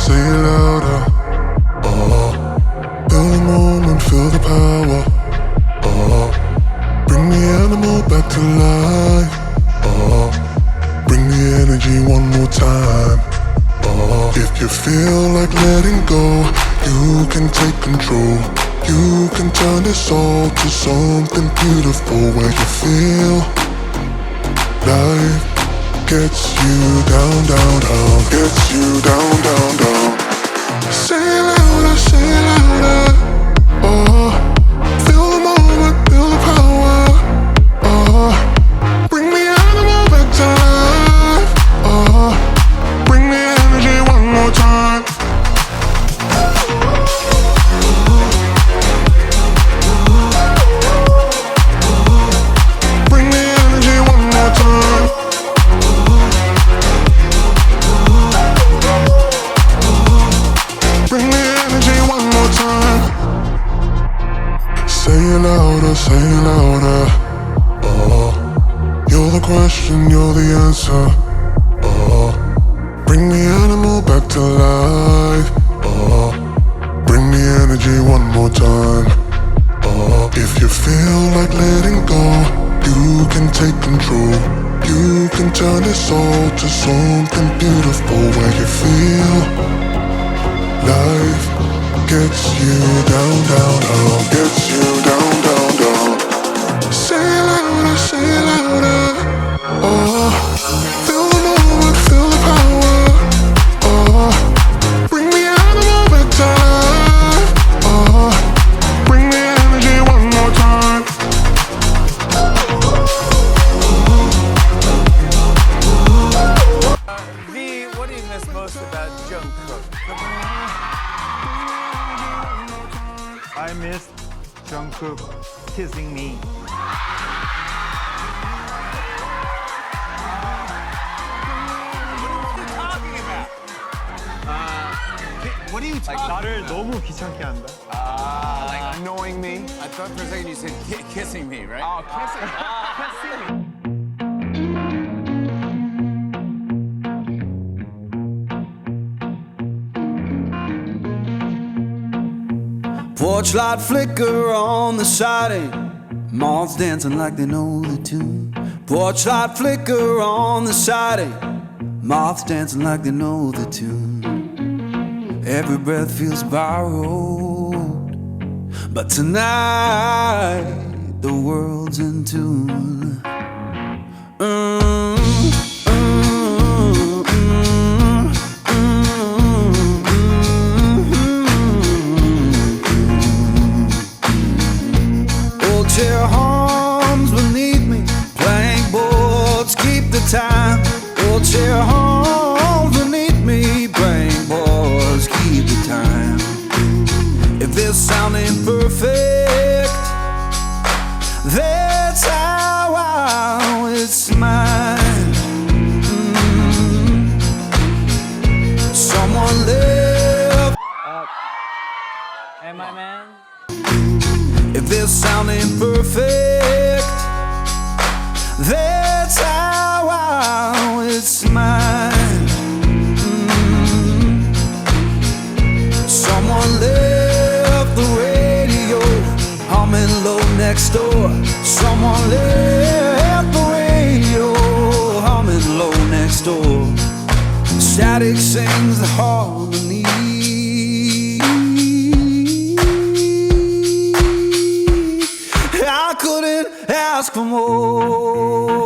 say it louder. Feel the moment, feel the power. Bring the animal back to life. Bring the energy one more time. If you feel like letting go, you can take control. You can turn this all to something beautiful, where you feel life gets you down, down, down, gets you down, down, down. Say it louder, say it louder. Feel the moment, feel the power. Bring the animal back to life. Bring the energy one more time. Bring the energy one more time. Bring the energy one more time. Say it louder, say it louder. You're the question, you're the answer. Bring the animal back to life. Bring the energy one more time. If you feel like letting go, you can take control. You can turn this all to something beautiful, where you feel life gets you down, down, down, gets you down, down, down. Say it louder, say it louder. Feel the moment, feel the power. Bring the animal back to life. Bring the energy one more time. V, what do you miss most about Jungkook? I missed Jungkook kissing me. What are you talking 나를 너무 귀찮게 한다. like annoying me? I thought for a second you said kissing me, right? Oh, kissing. Porch light flicker on the siding, moths dancing like they know the tune. Porch light flicker on the siding, moths dancing like they know the tune. Every breath feels borrowed, but tonight the world's in tune. Old chair hums beneath me, plank boards keep the time. Old chair hums beneath me, plank boards keep the time. If this sound ain't perfect, that's how it's mine. Someone left. Hey, my man. If this sound ain't perfect, that's how it's mine. Someone left the radio humming low next door. Someone left the radio humming low next door. Static sings the harmony. I couldn't ask for more.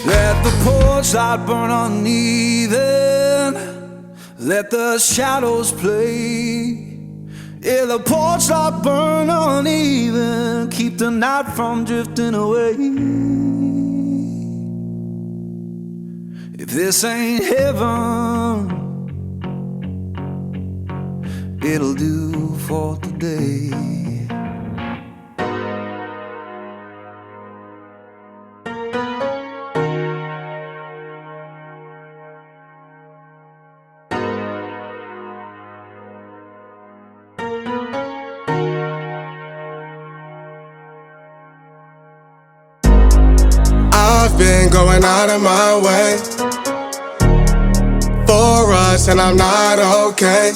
Let the porch light burn uneven. Let the shadows play. Yeah, the porch light burn uneven. Keep the night from drifting away. If this ain't heaven, it'll do for today. I've been going out of my way for us, and I'm not okay.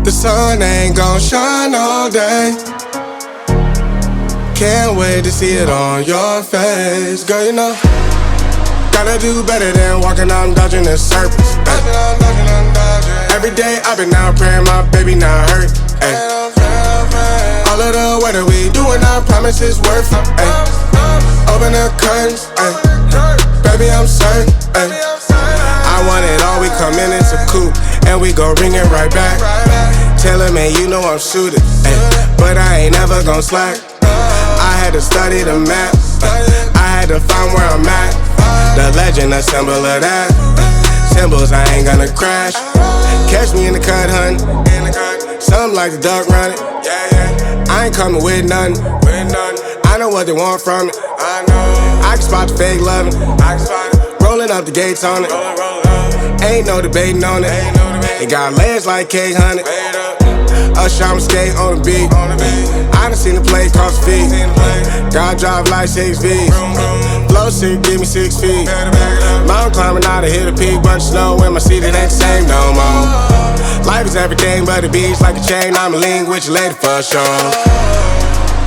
The sun ain't gon' shine all day. Can't wait to see it on your face. Girl, you know, gotta do better than walking out and dodging the surface. Every day I've been out praying my baby not hurt. Ay. All of the weather we doing, I promise it's worth it. Ay. Open the curtains, ay. Baby I'm certain. Ay. I want it all, we come in, it's a coupe, and we gon' bring it right back. Tell her, man, you know I'm suited, ay. But I ain't never gon' slack. I had to study the map, I had to find where I'm at. The legend, a symbol of that. Symbols, I ain't gonna crash. Catch me in the cut, hun. Something like the duck running. I ain't coming with nothing. I know what they want from it. I can spot the fake loving. Rolling up the gates on it. Ain't no debating on it. It got legs like cake, honey. Us I'ma skate on the beat. I done seen the play cross the feet. God drive like 6 V's. Flow sick, give me 6 feet. Mountain climbing out to hit a peak. Bunch of snow in my seat, it ain't the same no more. Life is everything but a beach like a chain. I'ma lean with you later for sure.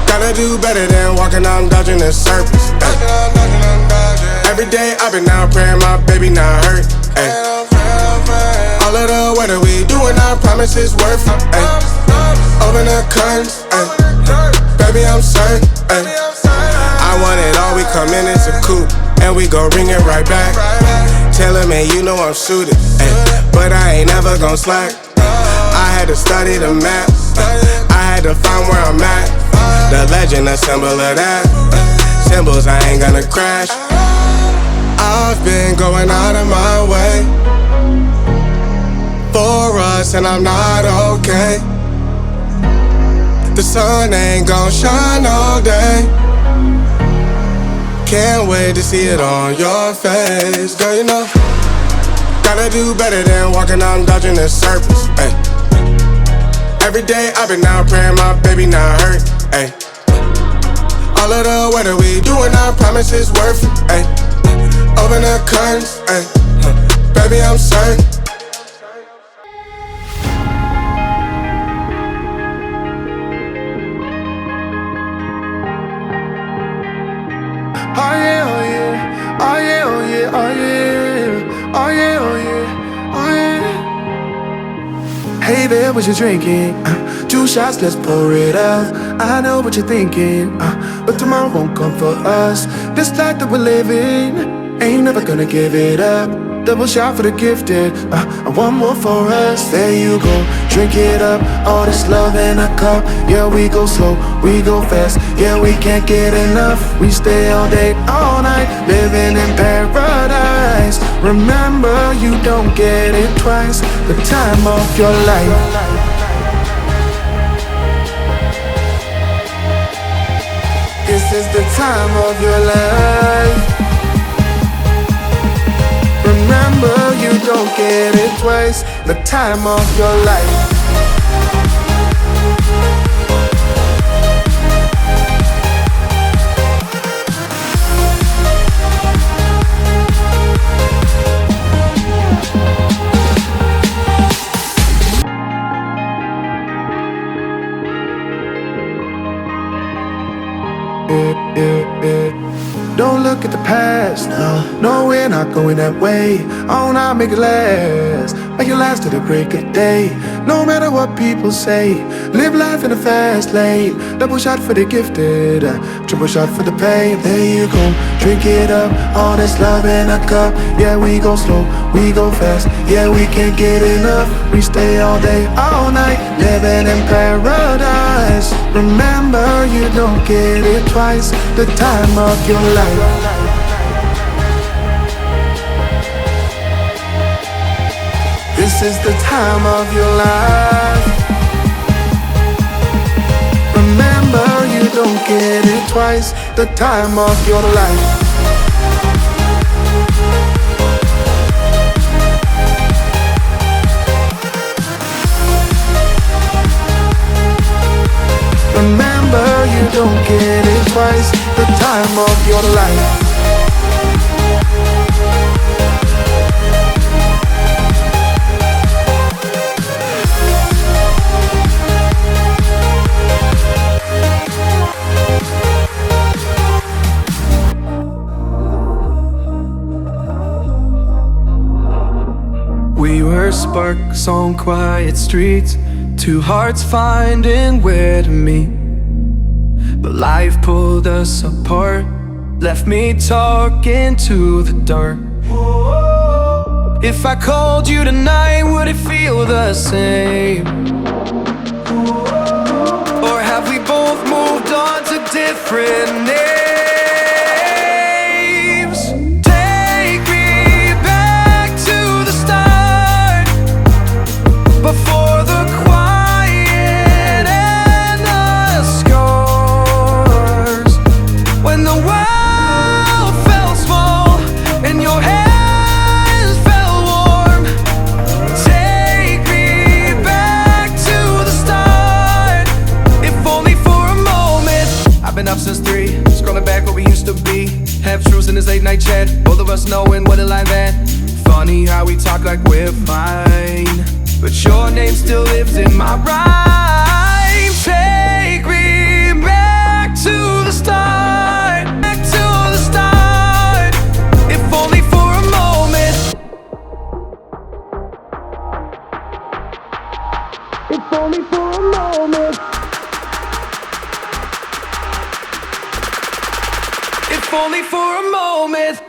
Gotta do better than walking out and dodging the surface. Every day I've been out praying my baby not hurt. Ay. All of the weather we doing, I promise it's worth it. Ay. Open the curtains, ay. Baby I'm certain. Ay. I want it all, we come in, it's a coupe, and we gon' bring it right back. Tell her, man, you know I'm suited, ay. But I ain't never gon' slack. I had to study the map, I had to find where I'm at. The legend, a symbol of that. Symbols, I ain't gonna crash. I've been going out of my way for us, and I'm not okay. The sun ain't gon' shine all day. Can't wait to see it on your face. Girl, you know, gotta do better than walking out and dodging the surface. Ay. Every day I've been out praying my baby not hurt. Ay. All of the weather we doing, I promise it's worth it. Ay. Open the curtains, ay. Baby I'm certain. Oh yeah, oh yeah, oh yeah, oh yeah, oh yeah, oh yeah, oh yeah, oh yeah. Hey there, what you drinking? 2 shots, let's pour it out. I know what you're thinking, but tomorrow won't come for us. This life that we're living, ain't never gonna give it up. Double shot for the gifted, and one more for us. There you go, drink it up. All this love in a cup. Yeah, we go slow, we go fast. Yeah, we can't get enough. We stay all day, all night, living in paradise. Remember, you don't get it twice. The time of your life. This is the time of your life. Remember, you don't get it twice. The time of your life. Don't look at the past, no, we're not going that way. Oh, now make it last, make it last to the break of day. No matter what people say, live life in a fast lane. Double shot for the gifted, triple shot for the pain. There you go, drink it up, all this love in a cup. Yeah, we go slow, we go fast. Yeah, we can't get enough. We stay all day, all night, living in paradise. Remember, you don't get it twice. The time of your life. This this is the time of your life. Remember, you don't get it twice. The time of your life. Remember, you don't get it twice. The time of your life. We were sparks on quiet streets, two hearts finding where to meet. But life pulled us apart, left me talking to the dark. If I called you tonight, would it feel the same? Or have we both moved on to different names? Take me back to the start, before the quiet and the scars. When the world felt small and your hands felt warm. Take me back to the start, if only for a moment. I've been up since 3, scrolling back what we used to be. Half truths in this late night chat, both of us knowing what a lie that. Funny how we talk like we're fine, but your name still lives in my rhyme. Take me back to the start, back to the start, if only for a moment. If only for a moment. If only for a moment.